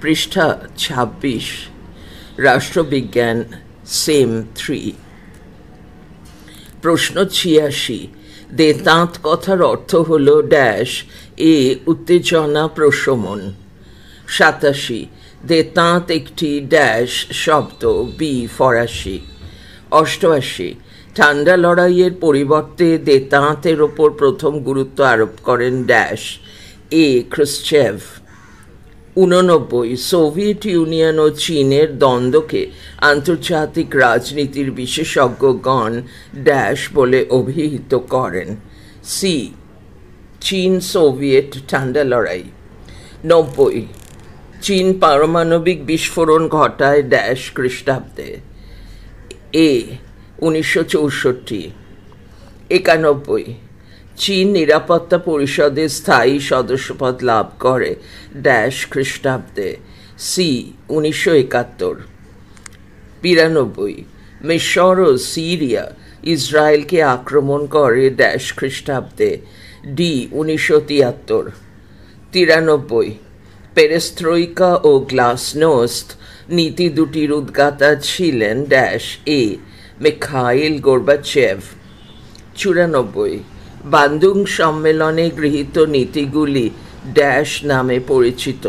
পৃষ্ঠা ২৬, রাষ্ট্রবিজ্ঞান সেম 3। প্রশ্ন ৮৬, দেতাঁত কথার অর্থ হল ড্যাশ এ উত্তেজনা প্রশমন। ৮৭, দেতাঁত একটি ড্যাশ শব্দ বি ফরাসি। ৮৮, ঠান্ডা লড়াইয়ের পরিবর্তে দেতাঁতের ওপর প্রথম গুরুত্ব আরোপ করেন dash A Khrushchev. ৮৯, Soviet Union ও চীনের দ্বন্দ্বকে আন্তর্জাতিক রাজনীতির বিশেষজ্ঞগণ ড্যাশ বলে অভিহিত করেন। সি চীন সোভিয়েত ঠান্ডা লড়াই। ৯০, চীন পারমাণবিক বিস্ফোরণ ঘটায় ড্যাশ খ্রিস্টাব্দে। এ ১৯৬৪। ৯১, চীন নিরাপত্তা পরিষদের স্থায়ী সদস্যপদ লাভ করে ড্যাশ খ্রিস্টাব্দে। সি ১৯৭১। ৯২, মিশর ও সিরিয়া ইসরায়েলকে আক্রমণ করে ড্যাশ খ্রিস্টাব্দে। ডি ১৯৭৩। ৯৩, পেরেস্ত্রোইকা ও গ্লাসনোস্ত নীতি দুটির উদ্গাতা ছিলেন ড্যাশ এ মিখাইল গোর্বাচেভ। ৯৪, বান্দুং সম্মেলনে গৃহীত নীতিগুলি ড্যাশ নামে পরিচিত।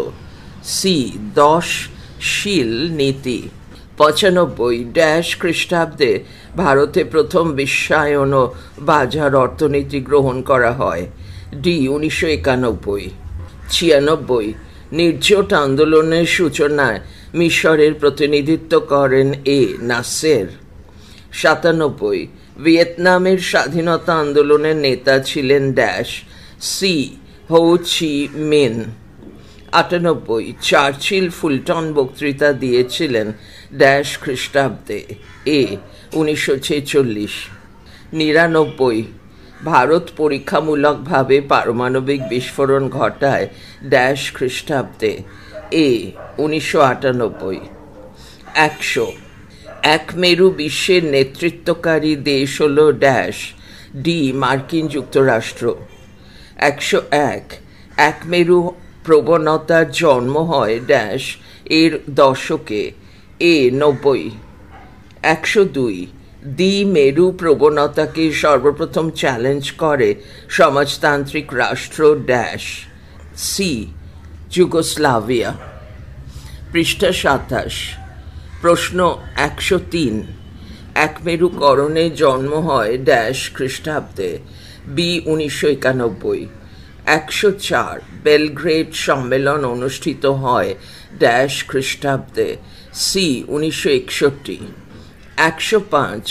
সি ১০শীল নীতি। ৯৫, ড্যাশ খ্রিস্টাব্দে ভারতে প্রথম বিশ্বায়ন ও বাজার অর্থনীতি গ্রহণ করা হয়। ডি ১৯৯১। ৯৬, নির্জোট আন্দোলনের সূচনায় মিশরের প্রতিনিধিত্ব করেন এ নাসের। ৯৭, ভিয়েতনামের স্বাধীনতা আন্দোলনের নেতা ছিলেন ড্যাশ সি হো চি মিন। ৯৮, চার্চিল ফুলটন বক্তৃতা দিয়েছিলেন ড্যাশ খ্রিস্টাব্দে। এ ১৯৪৬। ৯৯, ভারত পরীক্ষামূলকভাবে পারমাণবিক বিস্ফোরণ ঘটায় ড্যাশ খ্রিস্টাব্দে। এ ১৯৯৮। ১০০, এক মেরু বিশ্বের নেতৃত্বকারী দেশ হল ড্যাশ ডি মার্কিন যুক্তরাষ্ট্র। ১০১, এক মেরু প্রবণতার জন্ম হয় ড্যাশ এর দশকে। এ ৯০। ১০২, দ্বিমেরু প্রবণতাকে সর্বপ্রথম চ্যালেঞ্জ করে সমাজতান্ত্রিক রাষ্ট্র ড্যাশ সি যুগোস্লাভিয়া। পৃষ্ঠা ২৭, প্রশ্ন ১০৩, এক মেরুকরণে জন্ম হয় ড্যাশ খ্রিস্টাব্দে। বি ১৯৯১। ১০৪, বেলগ্রেড সম্মেলন অনুষ্ঠিত হয় ড্যাশ খ্রিস্টাব্দে। সি ১৯৬১। ১০৫,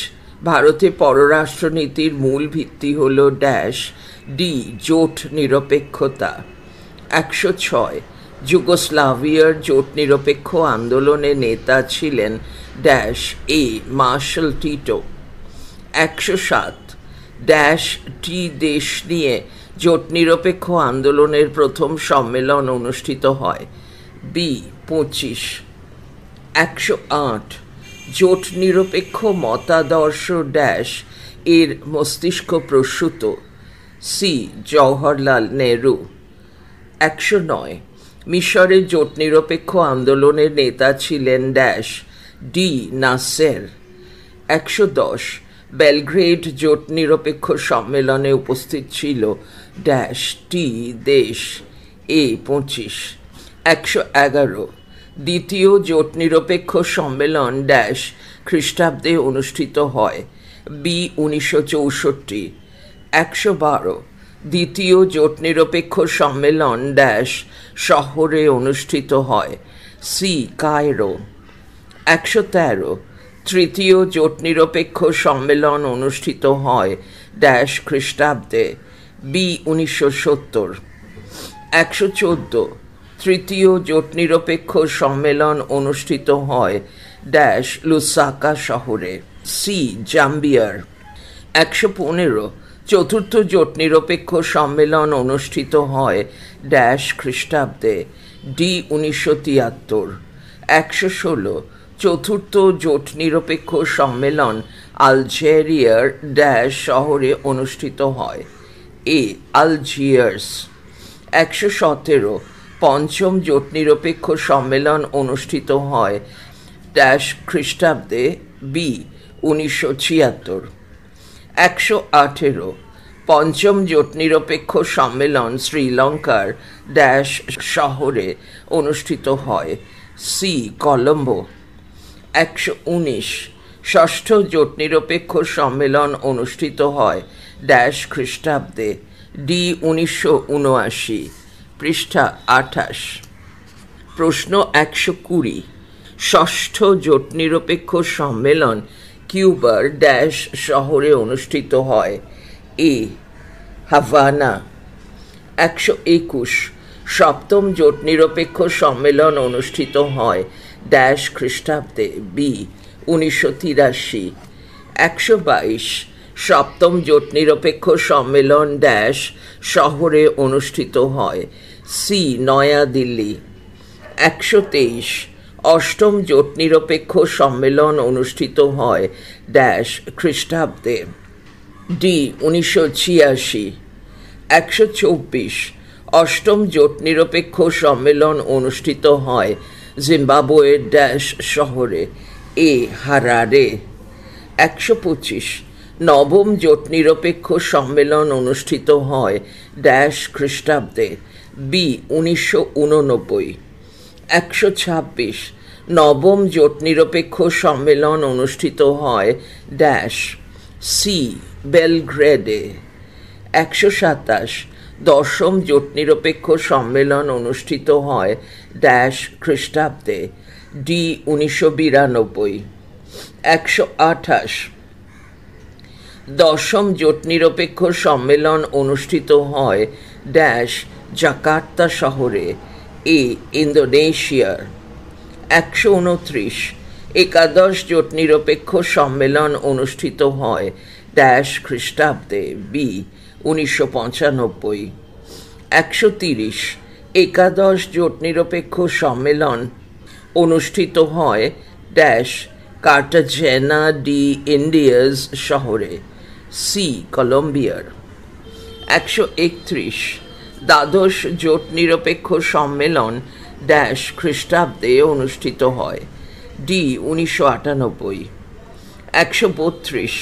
ভারতে পররাষ্ট্রনীতির মূল ভিত্তি হল ড্যাশ ডি জোট নিরপেক্ষতা। ১০৬, যুগোস্লাভিয়ার জোট নিরপেক্ষ আন্দোলনের নেতা ছিলেন dash A marshal Tito. ১০৭, dash টি দেশ নিয়ে জোট নিরপেক্ষ আন্দোলনের প্রথম সম্মেলন অনুষ্ঠিত হয়। বি ২৫। ১০৮, জোট নিরপেক্ষ মতাদর্শ ড্যাশ এর মস্তিষ্ক প্রসূত। সি জওহরলাল নেহরু। ১০৯, মিশরের জোট নিরপেক্ষ আন্দোলনের নেতা ছিলেন ড্যাশ ডি নাসের। ১১০, বেলগ্রেড জোট নিরপেক্ষ সম্মেলনে উপস্থিত ছিল ড্যাশ টি দেশ। এ ২৫। ১১১, দ্বিতীয় জোট নিরপেক্ষ সম্মেলন ড্যাশ খ্রিস্টাব্দে অনুষ্ঠিত হয়। বি ১৯৬৪। ১১২, দ্বিতীয় জোট নিরপেক্ষ সম্মেলন ড্যাশ শহরে অনুষ্ঠিত হয়। C Cairo. ১১৩, তৃতীয় জোট নিরপেক্ষ সম্মেলন অনুষ্ঠিত হয় ড্যাশ খ্রিস্টাব্দে। বি ১৯৭০। ১১৪, তৃতীয় জোট নিরপেক্ষ সম্মেলন অনুষ্ঠিত হয় ড্যাশ লুসাকা শহরে। সি জাম্বিয়ার। ১১৫, চতুর্থ জোট নিরপেক্ষ সম্মেলন অনুষ্ঠিত হয় ড্যাশ খ্রিস্টাব্দে। ডি ১৯৭৩। ১১৬, চতুর্থ জোট নিরপেক্ষ সম্মেলন আলজেরিয়ার ড্যাশ শহরে অনুষ্ঠিত হয়। এ আলজিয়ার্স। ১১৭, পঞ্চম জোট নিরপেক্ষ সম্মেলন অনুষ্ঠিত হয় ড্যাশ খ্রিস্টাব্দে বি 1976। 118 পঞ্চম জোট নিরপেক্ষ সম্মেলন শ্রীলঙ্কার ড্যাশ শহরে অনুষ্ঠিত হয় সি কলম্বো। 119 ষষ্ঠ জোট নিরপেক্ষ সম্মেলন অনুষ্ঠিত হয় ড্যাশ খ্রিস্টাব্দে ডি 1979। পৃষ্ঠা 28। প্রশ্ন 120 ষষ্ঠ জোট নিরপেক্ষ সম্মেলন কিউবার ড্যাশ শহরে অনুষ্ঠিত হয় এ হাভানা। 121 সপ্তম জোট নিরপেক্ষ সম্মেলন অনুষ্ঠিত হয় ড্যাশ খ্রিস্টাব্দে বি 1983। 122 সপ্তম জোট নিরপেক্ষ সম্মেলন ড্যাশ শহরে অনুষ্ঠিত হয় সি নয়াদিল্লি। 123 অষ্টম জোট নিরপেক্ষ সম্মেলন অনুষ্ঠিত হয় ড্যাশ খ্রিস্টাব্দে ডি 1986। 124 অষ্টম জোট নিরপেক্ষ সম্মেলন অনুষ্ঠিত হয় জিম্বাবুয়ের ড্যাশ শহরে এ হারারে। 125 নবম জোট নিরপেক্ষ সম্মেলন অনুষ্ঠিত হয় ড্যাশ খ্রিস্টাব্দে বি 1989। 126 নবম জোট নিরপেক্ষ সম্মেলন অনুষ্ঠিত হয় ড্যাশ সি বেলগ্রেডে। 127 দশম জোট নিরপেক্ষ সম্মেলন অনুষ্ঠিত হয় ড্যাশ খ্রিস্টাব্দে ডি 1992। 128 দশম জোট নিরপেক্ষ সম্মেলন অনুষ্ঠিত হয় ড্যাশ জাকার্তা শহরে এ ইন্দোনেশিয়ার। 129 একাদশ জোট নিরপেক্ষ সম্মেলন অনুষ্ঠিত হয় ড্যাশ খ্রিস্টাব্দে বি 1995। 130 একাদশ জোট নিরপেক্ষ সম্মেলন অনুষ্ঠিত হয় ড্যাশ কার্টাজেনা ডি ইন্ডিয়াস শহরে সি কলম্বিয়ার। 131 দ্বাদশ জোট নিরপেক্ষ সম্মেলন ড্যাশ খ্রিস্টাব্দে অনুষ্ঠিত হয় ডি 1998। 132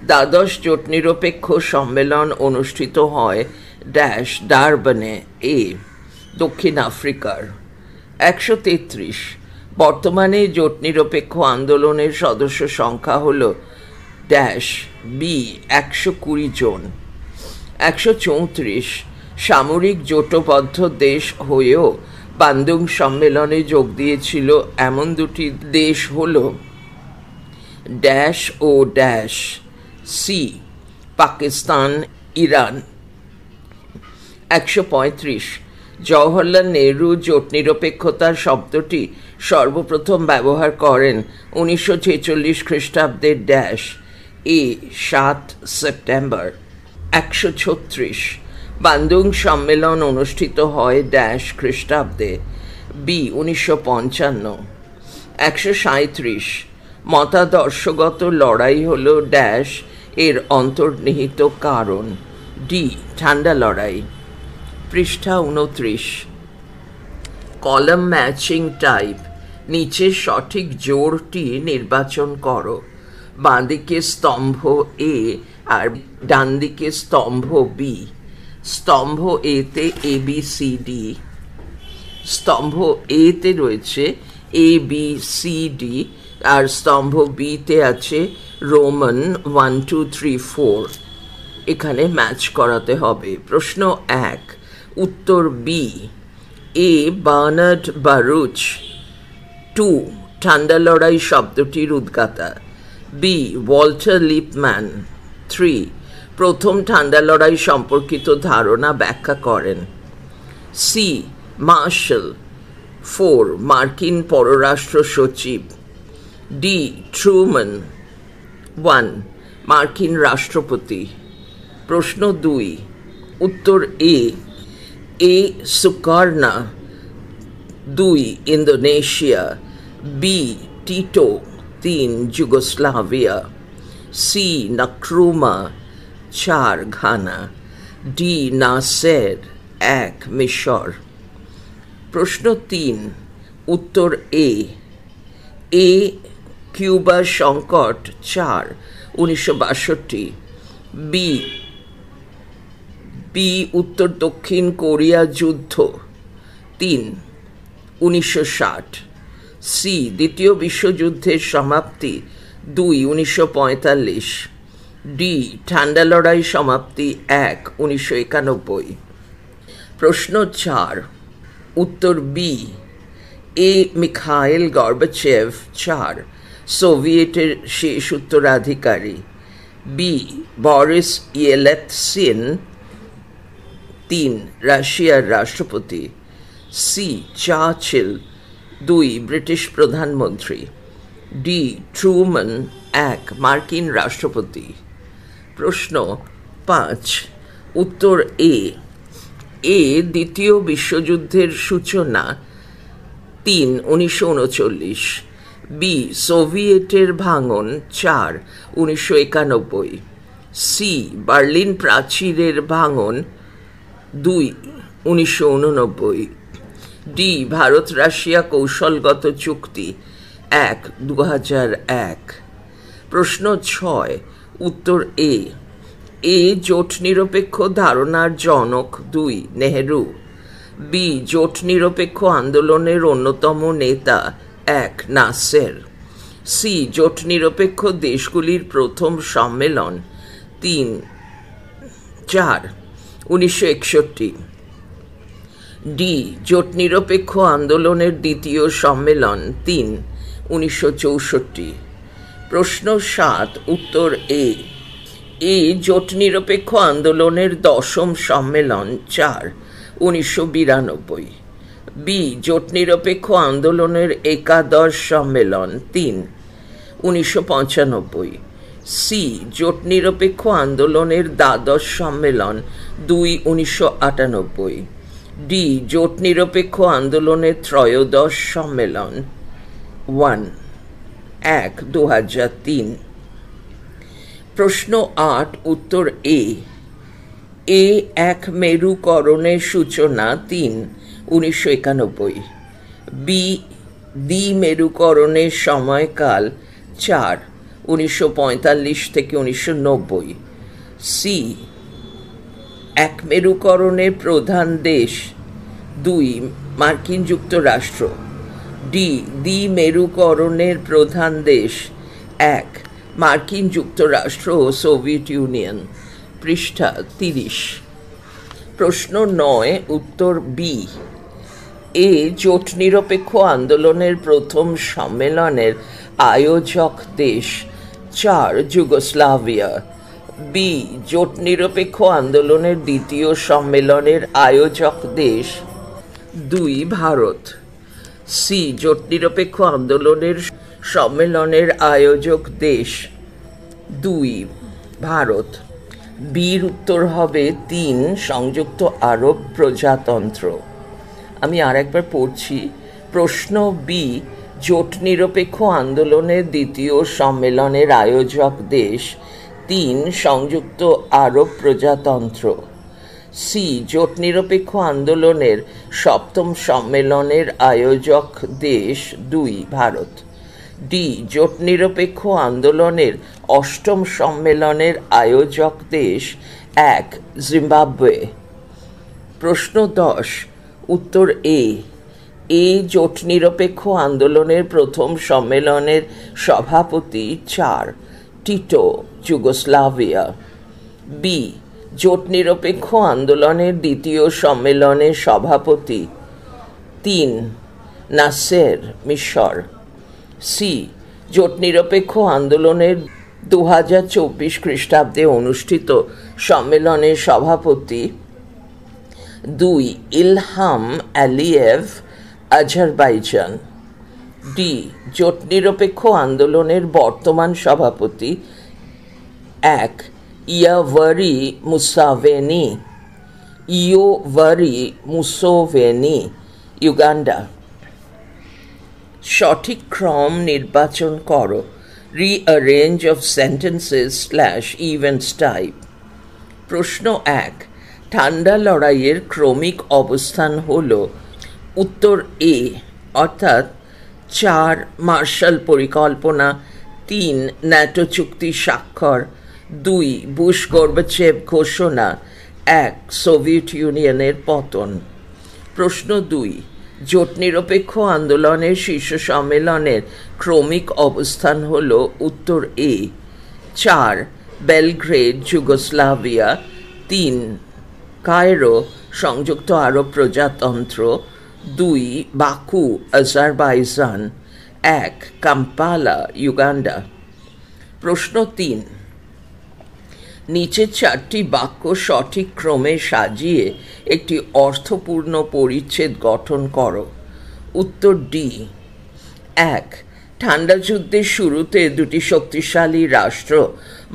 দ্বাদশ জোট নিরপেক্ষ সম্মেলন অনুষ্ঠিত হয় ড্যাশ ডারবানে এ দক্ষিণ আফ্রিকার। 133 বর্তমানে জোট নিরপেক্ষ আন্দোলনের সদস্য সংখ্যা হল ড্যাশ বি 120 জন। 134 সামরিক জোটবদ্ধ দেশ হয়েও বান্দুং সম্মেলনে যোগ দিয়েছিল এমন দুটি দেশ হল ড্যাশ ও dash C Pakistan Iran. 135 Jawaharlal Nehru জোট নিরপেক্ষতার শব্দটি সর্বপ্রথম ব্যবহার করেন 1946 খ্রিস্টাব্দের ড্যাশ এ 7 সেপ্টেম্বর। 136 বান্দুং সম্মেলন অনুষ্ঠিত হয় ড্যাশ খ্রিস্টাব্দে বি 1955। 137 মতাদর্শগত লড়াই হল ড্যাশ এর অন্তর্নিহিত কারণ ডি ঠান্ডা লড়াই। পৃষ্ঠা 29। কলাম ম্যাচিং টাইপ নিচের সঠিক জোড়টি নির্বাচন করো। বাঁদিকে স্তম্ভ এ আর ডান দিকে স্তম্ভ বি। স্তম্ভ এতে এ বি সি ডি। স্তম্ভ এতে রয়েছে এ বি সি ডি আর স্তম্ভ বিতে আছে রোমান 1 2 3 4। এখানে ম্যাচ করাতে হবে। প্রশ্ন 1 উত্তর বি। এ বার্নার্ড বারুচ। 2 ঠান্ডা লড়াই শব্দটির উদ্গাতা। B Walter Lippmann. 3 প্রথম ঠান্ডা লড়াই সম্পর্কিত ধারণা ব্যাখ্যা করেন। C martial. 4 মার্কিন পররাষ্ট্র সচিব। D Truman. 1 মার্কিন রাষ্ট্রপতি। প্রশ্ন 2 উত্তর A. A Sukarno. 2 Indonesia. B Tito. 3 Yugoslavia. C Nkrumah. 4 Ghana. D Nasser. 1 মিশর। প্রশ্ন 3, উত্তর এ। কিউবা সংকট 4, 1962। বি উত্তর দক্ষিণ কোরিয়া যুদ্ধ 3, 1960। সি দ্বিতীয় বিশ্বযুদ্ধের সমাপ্তি 2, 1945। ডি ঠান্ডা লড়াই সমাপ্তি 1, 1991। প্রশ্ন 4, উত্তর বি। মিখাইল গর্বাচেভ 4, সোভিয়েটের শেষ উত্তরাধিকারী। বি বরিস ইয়েলৎসিন 3, রাশিয়ার রাষ্ট্রপতি। সি চার্চিল 2, ব্রিটিশ প্রধানমন্ত্রী। ডি ট্রুম্যান 1, মার্কিন রাষ্ট্রপতি। প্রশ্ন 5, উত্তর এ। দ্বিতীয় বিশ্বযুদ্ধের সূচনা 3, 1939। বি সোভিয়েটের ভাঙন 4, 1991। সি বার্লিন প্রাচীরের ভাঙন 2, 1989। ডি ভারত রাশিয়া কৌশলগত চুক্তি 1, 2001। প্রশ্ন 6, উত্তর এ। জোট নিরপেক্ষ ধারণার জনক 2, নেহেরু। বি জোট নিরপেক্ষ আন্দোলনের অন্যতম নেতা 1, নাসের। সি জোট নিরপেক্ষ দেশগুলির প্রথম সম্মেলন 3, 4, 1961। ডি জোট নিরপেক্ষ আন্দোলনের দ্বিতীয় সম্মেলন 3, 1964। প্রশ্ন 7, উত্তর এ। জোট নিরপেক্ষ আন্দোলনের 10ম সম্মেলন 4, 1992। বি জোট নিরপেক্ষ আন্দোলনের 11 সম্মেলন 3, 1995। সি জোট নিরপেক্ষ আন্দোলনের 12 সম্মেলন 2, 1998। ডি জোট নিরপেক্ষ আন্দোলনের 13 সম্মেলন 1, 2003। প্রশ্ন 8, উত্তর এ। এক মেরুকরণের সূচনা 3, 1991। বি দ্বিমেরুকরণের সময়কাল 4, 1945 থেকে 1990। সি এক মেরুকরণের প্রধান দেশ 2, মার্কিন যুক্তরাষ্ট্র। ডি দ্বিমেরুকরণের প্রধান দেশ 1, মার্কিন যুক্তরাষ্ট্র ও সোভিয়েত ইউনিয়ন। পৃষ্ঠা 30। প্রশ্ন 9, উত্তর বি। জোট নিরপেক্ষ আন্দোলনের প্রথম সম্মেলনের আয়োজক দেশ 4, যুগোস্লাভিয়া। বি জোট নিরপেক্ষ আন্দোলনের দ্বিতীয় সম্মেলনের আয়োজক দেশ 2, ভারত। সি জোট নিরপেক্ষ আন্দোলনের সম্মেলনের আয়োজক দেশ 2, ভারত। বির উত্তর হবে 3, সংযুক্ত আরব প্রজাতন্ত্র। আমি আর একবার পড়ছি। প্রশ্ন বি জোট নিরপেক্ষ আন্দোলনের দ্বিতীয় সম্মেলনের আয়োজক দেশ 3, সংযুক্ত আরব প্রজাতন্ত্র। সি জোট নিরপেক্ষ আন্দোলনের 7ম সম্মেলনের আয়োজক দেশ 2, ভারত। ডি জোট নিরপেক্ষ আন্দোলনের 8ম সম্মেলনের আয়োজক দেশ 1, জিম্বাবুয়ে। প্রশ্ন 10, উত্তর এ। জোট নিরপেক্ষ আন্দোলনের প্রথম সম্মেলনের সভাপতি 4, টিটো, যুগোস্লাভিয়া। বি জোট নিরপেক্ষ আন্দোলনের দ্বিতীয় সম্মেলনের সভাপতি 3, নাসের, মিশর। সি জোট নিরপেক্ষ আন্দোলনের 2024 খ্রিস্টাব্দে অনুষ্ঠিত সম্মেলনের সভাপতি 2, ইলহাম আলিয়েভ, আজারবাইজান। ডি জোট নিরপেক্ষ আন্দোলনের বর্তমান সভাপতি 1, ইয়াভারি মুসোভেনি, ইউগান্ডা। সঠিক ক্রম নির্বাচন করো। Rearrange of sentences / events type. প্রশ্ন 1, ঠান্ডা লড়াইয়ের ক্রমিক অবস্থান হল উত্তর এ অর্থাৎ 4 মার্শাল পরিকল্পনা, 3 ন্যাটো চুক্তি স্বাক্ষর, 2 বুশ গর্বাচেভ ঘোষণা, 1 সোভিয়েত ইউনিয়নের পতন। প্রশ্ন 2, জোট নিরপেক্ষ আন্দোলনের শীর্ষ সম্মেলনের ক্রমিক অবস্থান হল উত্তর এ 4 বেলগ্রেড যুগোস্লাভিয়া, 3 কায়রো সংযুক্ত আরব প্রজাতন্ত্র, 2 বাকু আজারবাইজান, 1 কাম্পালা ইউগান্ডা। প্রশ্ন 3, নিচের 4টি বাক্য সঠিক ক্রমে সাজিয়ে একটি অর্থপূর্ণ পরিচ্ছেদ গঠন করো। উত্তর ডি। 1, ঠান্ডা যুদ্ধের শুরুতে দুটি শক্তিশালী রাষ্ট্র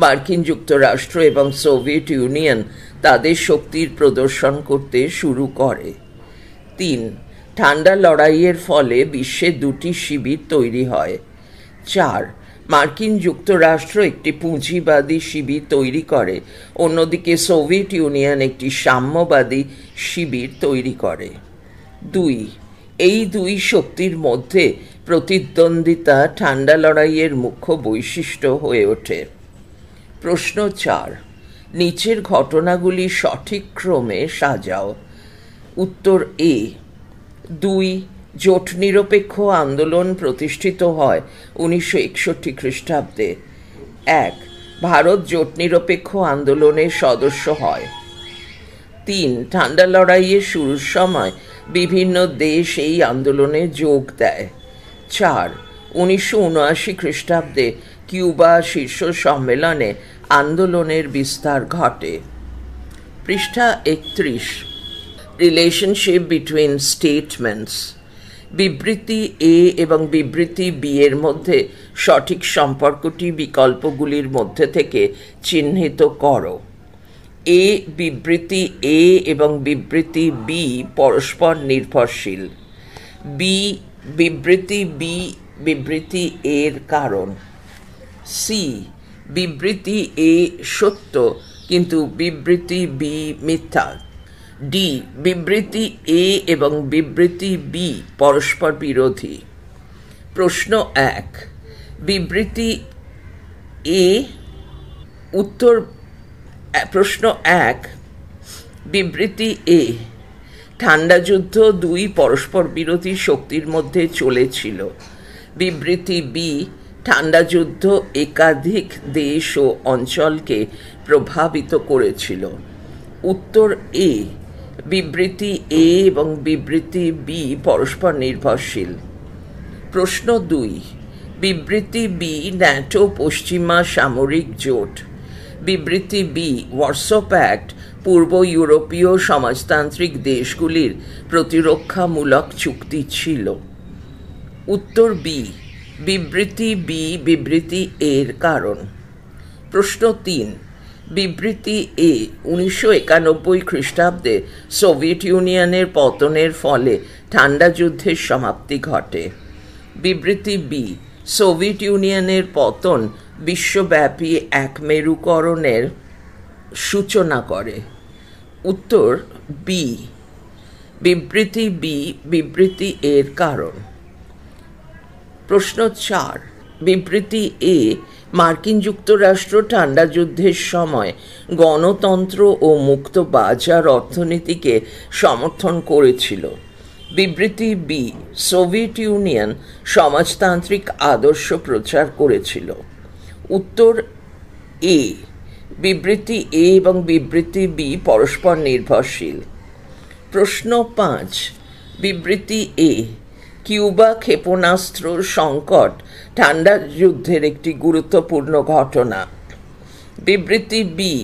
মার্কিন যুক্তরাষ্ট্র এবং সোভিয়েত ইউনিয়ন তাদের শক্তির প্রদর্শন করতে শুরু করে। 3, ঠান্ডা লড়াইয়ের ফলে বিশ্বে দুটি শিবির তৈরি হয়। 4, মার্কিন যুক্তরাষ্ট্র একটি পুঁজিবাদী শিবির তৈরি করে, অন্যদিকে সোভিয়েত ইউনিয়ন একটি সাম্যবাদী শিবির তৈরি করে। 2, এই দুই শক্তির মধ্যে প্রতিদ্বন্দ্বিতা ঠান্ডা লড়াইয়ের মুখ্য বৈশিষ্ট্য হয়ে ওঠে। প্রশ্ন 4, নিচের ঘটনাগুলি সঠিক ক্রমে সাজাও। উত্তর এ। 2, জোট নিরপেক্ষ আন্দোলন প্রতিষ্ঠিত হয় 1961 খ্রিস্টাব্দে। 1, ভারত জোট নিরপেক্ষ আন্দোলনের সদস্য হয়। 3, ঠান্ডা লড়াইয়ের শুরুর সময় বিভিন্ন দেশ এই আন্দোলনে যোগ দেয়। 4, 1979 খ্রিস্টাব্দে কিউবা শীর্ষ সম্মেলনে আন্দোলনের বিস্তার ঘটে। পৃষ্ঠা 31, রিলেশনশিপ বিটুইন স্টেটমেন্টস। বিবৃতি এ এবং বিবৃতি বি এর মধ্যে সঠিক সম্পর্কটি বিকল্পগুলির মধ্যে থেকে চিহ্নিত করো। এ বিবৃতি এ এবং বিবৃতি বি পরস্পর নির্ভরশীল। বি বিবৃতি বি বিবৃতি এর কারণ। সি বিবৃতি এ সত্য কিন্তু বিবৃতি বি মিথ্যা। ডি বিবৃতি এ এবং বিবৃতি বি পরস্পর বিরোধী। প্রশ্ন 1, বিবৃতি এ উত্তর। প্রশ্ন 1, বিবৃতি এ, ঠান্ডা যুদ্ধ দুই পরস্পর বিরোধী শক্তির মধ্যে চলেছিল। বিবৃতি বি, ঠান্ডা যুদ্ধ একাধিক দেশ ও অঞ্চলকে প্রভাবিত করেছিল। উত্তর এ, বিবৃতি এ এবং বিবৃতি বি পরস্পর নির্ভরশীল। প্রশ্ন 2, বিবৃতি বি ন্যাটো পশ্চিমা সামরিক জোট। বিবৃতি বি ওয়ার্সো প্যাক্ট পূর্ব ইউরোপীয় সমাজতান্ত্রিক দেশগুলির প্রতিরক্ষামূলক চুক্তি ছিল। উত্তর বি, বিবৃতি বি বিবৃতি এর কারণ। প্রশ্ন 3, বিবৃতি এ 1991 খ্রিস্টাব্দে সোভিয়েত ইউনিয়নের পতনের ফলে ঠান্ডা যুদ্ধের সমাপ্তি ঘটে। বিবৃতি বি, সোভিয়েত ইউনিয়নের পতন বিশ্বব্যাপী একমেরুকরণের সূচনা করে। উত্তর বি, বিবৃতি বি বিবৃতি এর কারণ। প্রশ্ন 4, বিবৃতি এ, মার্কিন যুক্তরাষ্ট্র ঠান্ডা যুদ্ধের সময় গণতন্ত্র ও মুক্ত বাজার অর্থনীতিকে সমর্থন করেছিল। বিবৃতি বি, সোভিয়েত ইউনিয়ন সমাজতান্ত্রিক আদর্শ প্রচার করেছিল। উত্তর এ, বিবৃতি এ এবং বিবৃতি বি পরস্পর নির্ভরশীল। প্রশ্ন 5, বিবৃতি এ, কিউবা ক্ষেপণাস্ত্র সংকট ঠান্ডা যুদ্ধের একটি গুরুত্বপূর্ণ ঘটনা। বিবৃতি বি,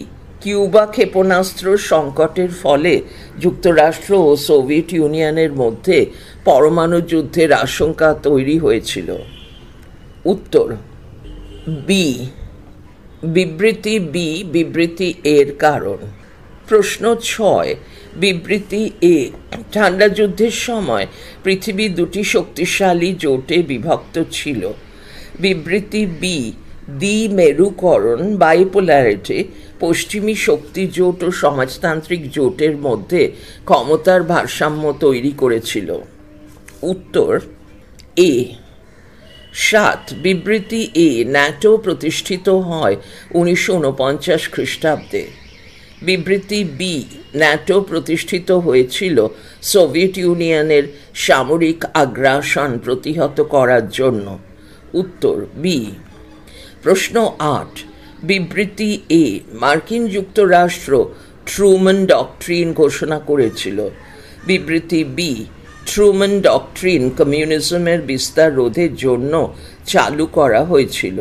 কিউবা ক্ষেপণাস্ত্র সংকটের ফলে যুক্তরাষ্ট্র ও সোভিয়েত ইউনিয়নের মধ্যে পরমাণু যুদ্ধের আশঙ্কা তৈরি হয়েছিল। উত্তর বি, বিবৃতি বি বিবৃতি এর কারণ। প্রশ্ন 6, বিবৃতি এ, ঠান্ডা যুদ্ধের সময় পৃথিবী দুটি শক্তিশালী জোটে বিভক্ত ছিল। বিবৃতি বি, দ্বিমেরুকরণ বাইপোলারিটি পশ্চিমী শক্তি জোট ও সমাজতান্ত্রিক জোটের মধ্যে ক্ষমতার ভারসাম্য তৈরি করেছিল। উত্তর এ। 7 বিবৃতি এ ন্যাটো প্রতিষ্ঠিত হয় 1949 খ্রিস্টাব্দে। বিবৃতি বি ন্যাটো প্রতিষ্ঠিত হয়েছিল সোভিয়েত ইউনিয়নের সামরিক আগ্রাসন প্রতিহত করার জন্য। উত্তর বি। প্রশ্ন 8 বিবৃতি এ মার্কিন যুক্তরাষ্ট্র ট্রুম্যান ডক্ট্রিন ঘোষণা করেছিল। বিবৃতি বি ট্রুম্যান ডক্ট্রিন কমিউনিজমের বিস্তার রোধের জন্য চালু করা হয়েছিল।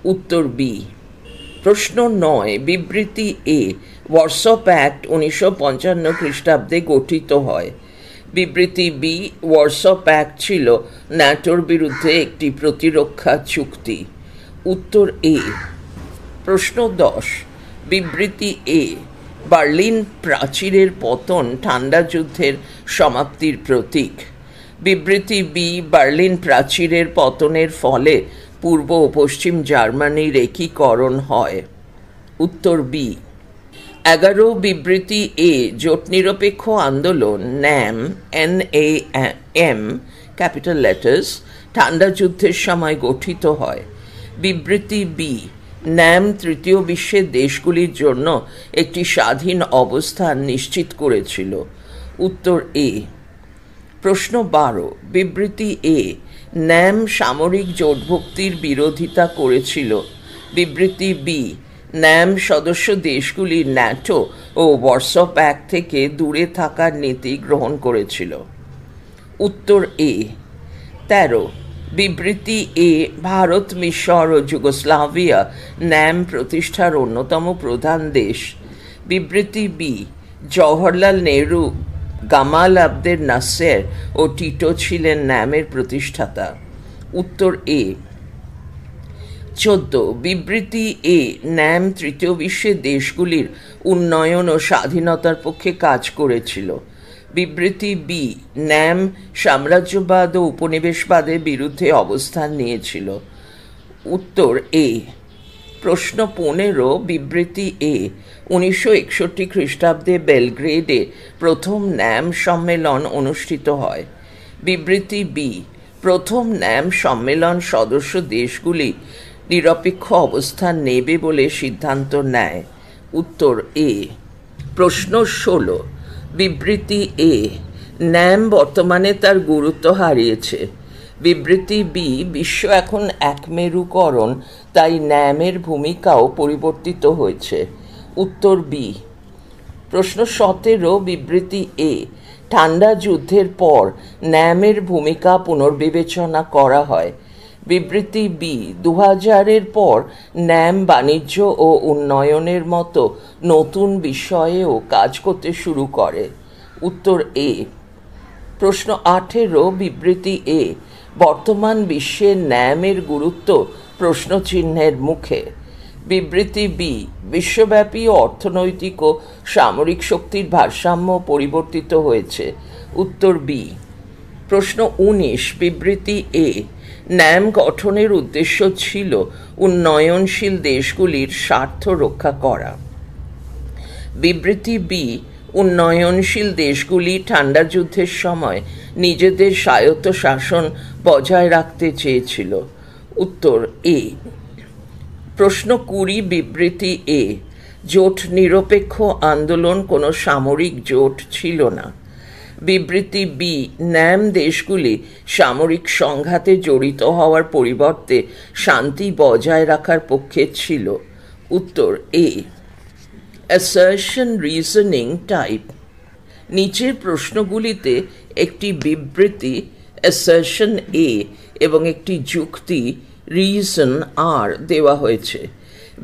উত্তর বি। প্রশ্ন 9 বিবৃতি এ ওয়ারশ প্যাক্ট 1955 খ্রিস্টাব্দে গঠিত হয়। বিবৃতি বি ওয়ারশ প্যাক্ট ছিল ন্যাটোর বিরুদ্ধে একটি প্রতিরক্ষা চুক্তি। উত্তর এ। প্রশ্ন 10 বিবৃতি এ বার্লিন প্রাচীরের পতন ঠান্ডা যুদ্ধের সমাপ্তির প্রতীক। বিবৃতি বি বার্লিন প্রাচীরের পতনের ফলে পূর্ব ও পশ্চিম জার্মানির একীকরণ হয়। উত্তর বি। 11 বিবৃতি এ জোট নিরপেক্ষ আন্দোলন ন্যাম NAM ক্যাপিটাল লেটার্স ঠান্ডা যুদ্ধের সময় গঠিত হয়। বিবৃতি বি ন্যাম তৃতীয় বিশ্বের দেশগুলির জন্য একটি স্বাধীন অবস্থান নিশ্চিত করেছিল। উত্তর এ। প্রশ্ন 12 বিবৃতি এ ন্যাম সামরিক জোটভুক্তির বিরোধিতা করেছিল। বিবৃতি বি ন্যাম সদস্য দেশগুলি ন্যাটো ও ওয়ারশ প্যাক্ট থেকে দূরে থাকার নীতি গ্রহণ করেছিল। উত্তর এ। 13 বিবৃতি এ ভারত, মিশর ও যুগোস্লাভিয়া ন্যাম প্রতিষ্ঠার অন্যতম প্রধান দেশ। বিবৃতি B Jawaharlal Nehru, Gamal Abdel Nasser ও টিটো ছিলেন ন্যামের প্রতিষ্ঠাতা। উত্তর এ। 14 বিবৃতি এ ন্যাম তৃতীয় বিশ্বের দেশগুলির উন্নয়ন ও স্বাধীনতার পক্ষে কাজ করেছিল। বিবৃতি বি ন্যাম সাম্রাজ্যবাদ ও উপনিবেশবাদের বিরুদ্ধে অবস্থান নিয়েছিল। উত্তর এ। প্রশ্ন 15 বিবৃতি এ 1961 খ্রিস্টাব্দে বেলগ্রেডে প্রথম ন্যাম সম্মেলন অনুষ্ঠিত হয়। বিবৃতি বি প্রথম ন্যাম সম্মেলন সদস্য দেশগুলি নিরপেক্ষ অবস্থান নেবে বলে সিদ্ধান্ত নেয়। উত্তর এ। প্রশ্ন 16 বিবৃতি এ ন্যাম বর্তমানে তার গুরুত্ব হারিয়েছে। বিবৃতি বি বিশ্ব এখন একমেরুকরণ, তাই ন্যামের ভূমিকাও পরিবর্তিত হয়েছে। উত্তর বি। প্রশ্ন 17 বিবৃতি এ ঠান্ডা যুদ্ধের পর ন্যামের ভূমিকা পুনর্বিবেচনা করা হয়। বিবৃতি বি 2000-এর পর ন্যাম বাণিজ্য ও উন্নয়নের মতো নতুন বিষয়েও কাজ করতে শুরু করে। উত্তর এ। প্রশ্ন 18 বিবৃতি এ বর্তমান বিশ্বে ন্যামের গুরুত্ব প্রশ্নচিহ্নের মুখে। বিবৃতি বি বিশ্বব্যাপী অর্থনৈতিক ও সামরিক শক্তির ভারসাম্য পরিবর্তিত হয়েছে। উত্তর বি। প্রশ্ন 19 বিবৃতি এ ন্যাম গঠনের উদ্দেশ্য ছিল উন্নয়নশীল দেশগুলির স্বার্থ রক্ষা করা। বিবৃতি বি উন্নয়নশীল দেশগুলি ঠান্ডা যুদ্ধের সময় নিজেদের স্বায়ত্তশাসন বজায় রাখতে চেয়েছিল। উত্তর এ। প্রশ্ন 20 বিবৃতি এ জোট নিরপেক্ষ আন্দোলন কোনো সামরিক জোট ছিল না। বিবৃতি বি ন্যাম দেশগুলি সামরিক সংঘাতে জড়িত হওয়ার পরিবর্তে শান্তি বজায় রাখার পক্ষে ছিল। উত্তর এ। Assertion reasoning type. নিচের প্রশ্নগুলিতে একটি বিবৃতি অ্যাসার্শন এ এবং একটি যুক্তি রিজন আর দেওয়া হয়েছে।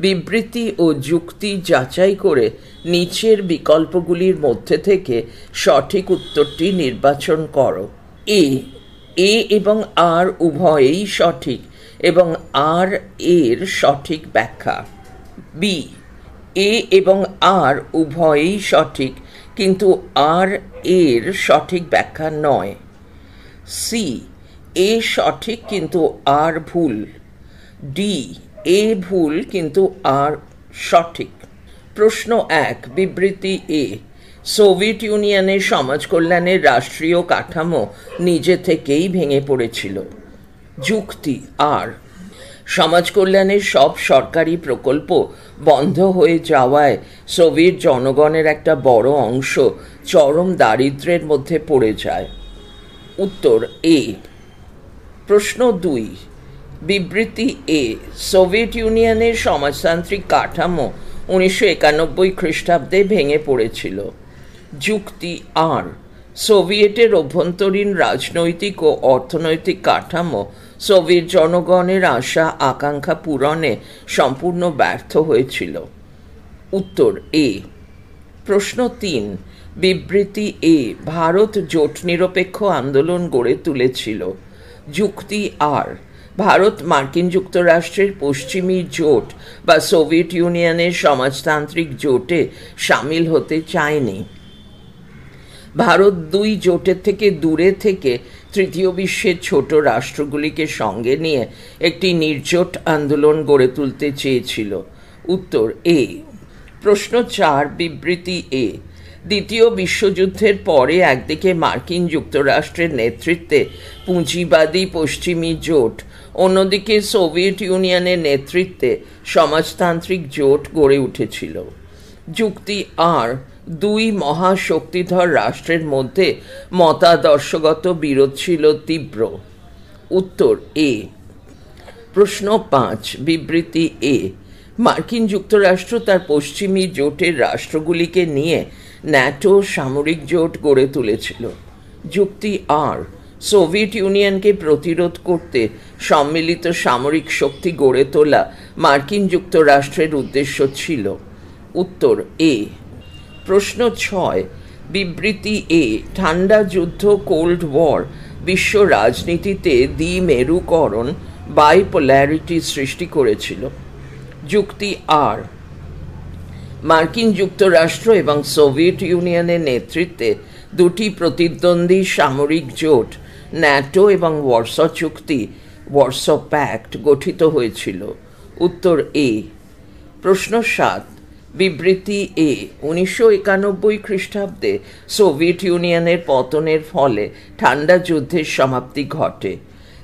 বিবৃতি ও যুক্তি যাচাই করে নিচের বিকল্পগুলির মধ্যে থেকে সঠিক উত্তরটি নির্বাচন করো। এ এবং আর উভয়েই সঠিক এবং আর এর সঠিক ব্যাখ্যা। বি এ এবং আর উভয়েই সঠিক কিন্তু আর এর সঠিক ব্যাখ্যা নয়। সি এ সঠিক কিন্তু আর ভুল। ডি এ ভুল কিন্তু আর সঠিক। প্রশ্ন 1 বিবৃতি এ সোভিয়েত ইউনিয়নের সমাজ কল্যাণের রাষ্ট্রীয় কাঠামো নিজে থেকেই ভেঙে পড়েছিল। যুক্তি আর সমাজ কল্যাণের সব সরকারি প্রকল্প বন্ধ হয়ে যাওয়ায় সোভিয়েত জনগণের একটা বড় অংশ চরম দারিদ্র্যের মধ্যে পড়ে যায়। উত্তর এ। প্রশ্ন 2, বিবৃতি এ। সোভিয়েত ইউনিয়নের সমাজতান্ত্রিক কাঠামো 1991 খ্রিস্টাব্দে ভেঙে পড়েছিল। যুক্তি আর সোভিয়েটের অভ্যন্তরীণ রাজনৈতিক ও অর্থনৈতিক কাঠামো সোভিয়েত জনগণের আশা আকাঙ্ক্ষা পূরণে সম্পূর্ণ ব্যর্থ হয়েছিল। উত্তর এ। প্রশ্ন 3, বিবৃতি এ। ভারত জোট নিরপেক্ষ আন্দোলন গড়ে তুলেছিল। যুক্তি আর ভারত মার্কিন যুক্তরাষ্ট্রের পশ্চিমী জোট বা সোভিয়েত ইউনিয়নের সমাজতান্ত্রিক জোটে সামিল হতে চায়নি। ভারত দুই জোটের থেকে দূরে থেকে তৃতীয় বিশ্বের ছোট রাষ্ট্রগুলিকে সঙ্গে নিয়ে একটি নির্জোট আন্দোলন গড়ে তুলতে চেয়েছিল। উত্তর এ। প্রশ্ন 4, বিবৃতি এ। দ্বিতীয় বিশ্বযুদ্ধের পরে একদিকে মার্কিন যুক্তরাষ্ট্রের নেতৃত্বে পুঁজিবাদী পশ্চিমী জোট, অন্যদিকে সোভিয়েত ইউনিয়নের নেতৃত্বে সমাজতান্ত্রিক জোট গড়ে উঠেছিল। যুক্তি আর দুই মহাশক্তিধর রাষ্ট্রের মধ্যে মতাদর্শগত বিরোধ ছিল তীব্র। উত্তর এ। প্রশ্ন 5, বিবৃতি এ। মার্কিন যুক্তরাষ্ট্র তার পশ্চিমী জোটের রাষ্ট্রগুলিকে নিয়ে ন্যাটো সামরিক জোট গড়ে তুলেছিল। যুক্তি আর সোভিয়েত ইউনিয়নকে প্রতিরোধ করতে সম্মিলিত সামরিক শক্তি গড়ে তোলা মার্কিন যুক্তরাষ্ট্রের উদ্দেশ্য ছিল। উত্তর এ। প্রশ্ন 6, বিবৃতি এ। ঠান্ডা যুদ্ধ কোল্ড ওয়ার বিশ্ব রাজনীতিতে দ্বিমেরুকরণ বাইপোলারিটি সৃষ্টি করেছিল। যুক্তি আর মার্কিন যুক্তরাষ্ট্র এবং সোভিয়েত ইউনিয়নের নেতৃত্বে দুটি প্রতিদ্বন্দ্বী সামরিক জোট ন্যাটো এবং ওয়ার্স চুক্তি ওয়ার্স প্যাক্ট গঠিত হয়েছিল। উত্তর এ। প্রশ্ন 7, বিবৃতি এ। 1991 খ্রিস্টাব্দে সোভিয়েত ইউনিয়নের পতনের ফলে ঠান্ডা যুদ্ধের সমাপ্তি ঘটে।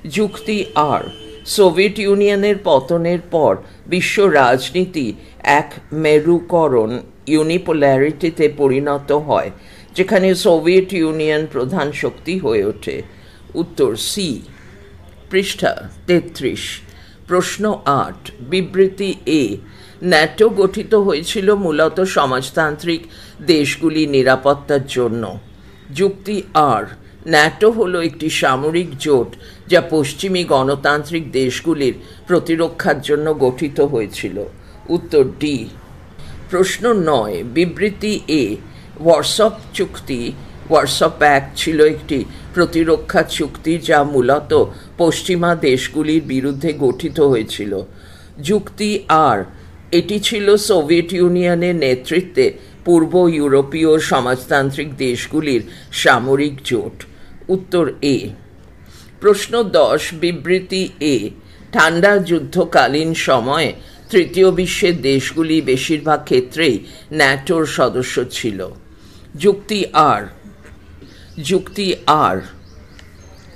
যুক্তি আর সোভিয়েত ইউনিয়নের পতনের পর বিশ্ব রাজনীতি এক মেরুকরণ ইউনিপোলারিটিতে পরিণত হয়, যেখানে সোভিয়েত ইউনিয়ন প্রধান শক্তি হয়ে ওঠে। উত্তর সি। পৃষ্ঠা 33। প্রশ্ন 8, বিবৃতি এ। ন্যাটো গঠিত হয়েছিল মূলত সমাজতান্ত্রিক দেশগুলি নিরাপত্তার জন্য। যুক্তি আর ন্যাটো হলো একটি সামরিক জোট যা পশ্চিমী গণতান্ত্রিক দেশগুলির প্রতিরক্ষার জন্য গঠিত হয়েছিল। উত্তর ডি। প্রশ্ন 9, বিবৃতি এ। ওয়ার্সপ চুক্তি ওয়ার্সপ প্যাক্ট ছিল একটি প্রতিরক্ষা চুক্তি যা মূলত পশ্চিমা দেশগুলির বিরুদ্ধে গঠিত হয়েছিল। যুক্তি আর এটি ছিল সোভিয়েত ইউনিয়নের নেতৃত্বে পূর্ব ইউরোপীয় সমাজতান্ত্রিক দেশগুলির সামরিক জোট। উত্তর এ। প্রশ্ন 10, বিবৃতি এ। ঠান্ডা যুদ্ধকালীন সময়ে তৃতীয় বিশ্বের দেশগুলি বেশিরভাগ ক্ষেত্রেই ন্যাটোর সদস্য ছিল। যুক্তি আর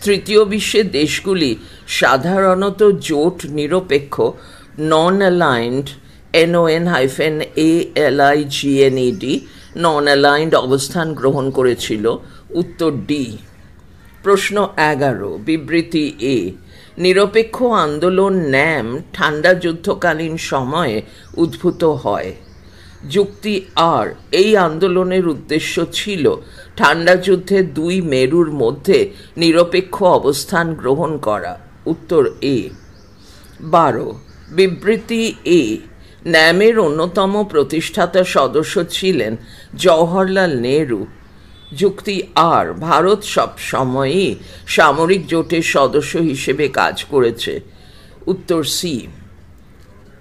তৃতীয় বিশ্বের দেশগুলি সাধারণত জোট নিরপেক্ষ নন অ্যালাইন্ড NON-ALIGNED নন অ্যালাইন্ড অবস্থান গ্রহণ করেছিল। উত্তর ডি। প্রশ্ন 11, বিবৃতি এ। নিরপেক্ষ আন্দোলন ন্যাম ঠান্ডা যুদ্ধকালীন সময়ে উদ্ভূত হয়। যুক্তি আর এই আন্দোলনের উদ্দেশ্য ছিল ঠান্ডা যুদ্ধে দুই মেরুর মধ্যে নিরপেক্ষ অবস্থান গ্রহণ করা। উত্তর এ। 12, বিবৃতি এ। ন্যামের অন্যতম প্রতিষ্ঠাতা সদস্য ছিলেন জওহরলাল নেহরু। যুক্তি আর ভারত সবসময়ই সামরিক জোটের সদস্য হিসেবে কাজ করেছে। উত্তর সি।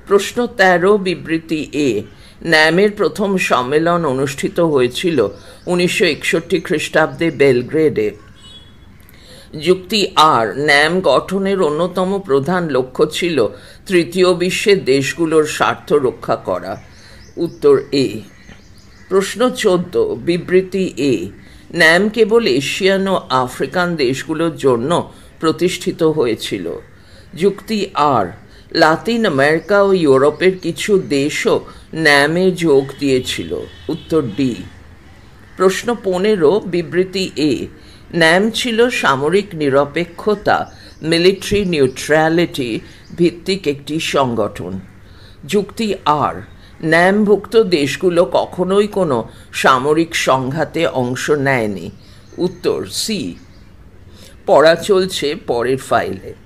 প্রশ্ন 13, বিবৃতি এ। ন্যামের প্রথম সম্মেলন অনুষ্ঠিত হয়েছিল 1961 খ্রিস্টাব্দে বেলগ্রেডে। যুক্তি আর ন্যাম গঠনের অন্যতম প্রধান লক্ষ্য ছিল তৃতীয় বিশ্বের দেশগুলোর স্বার্থ রক্ষা করা। উত্তর এ। প্রশ্ন 14, বিবৃতি এ। ন্যাম কেবল এশিয়ান ও আফ্রিকান দেশগুলোর জন্য প্রতিষ্ঠিত হয়েছিল। যুক্তি আর, লাতিন আমেরিকা ও ইউরোপের কিছু দেশও ন্যামে যোগ দিয়েছিল। উত্তর ডি। প্রশ্ন 15, বিবৃতি এ। ন্যাম ছিল সামরিক নিরপেক্ষতা মিলিটারি নিউট্রালিটি ভিত্তিক একটি সংগঠন। যুক্তি আর, ন্যামভুক্ত দেশগুলো কখনোই কোনো সামরিক সংঘাতে অংশ নেয়নি। উত্তর সি। পড়া চলছে পরের ফাইলে।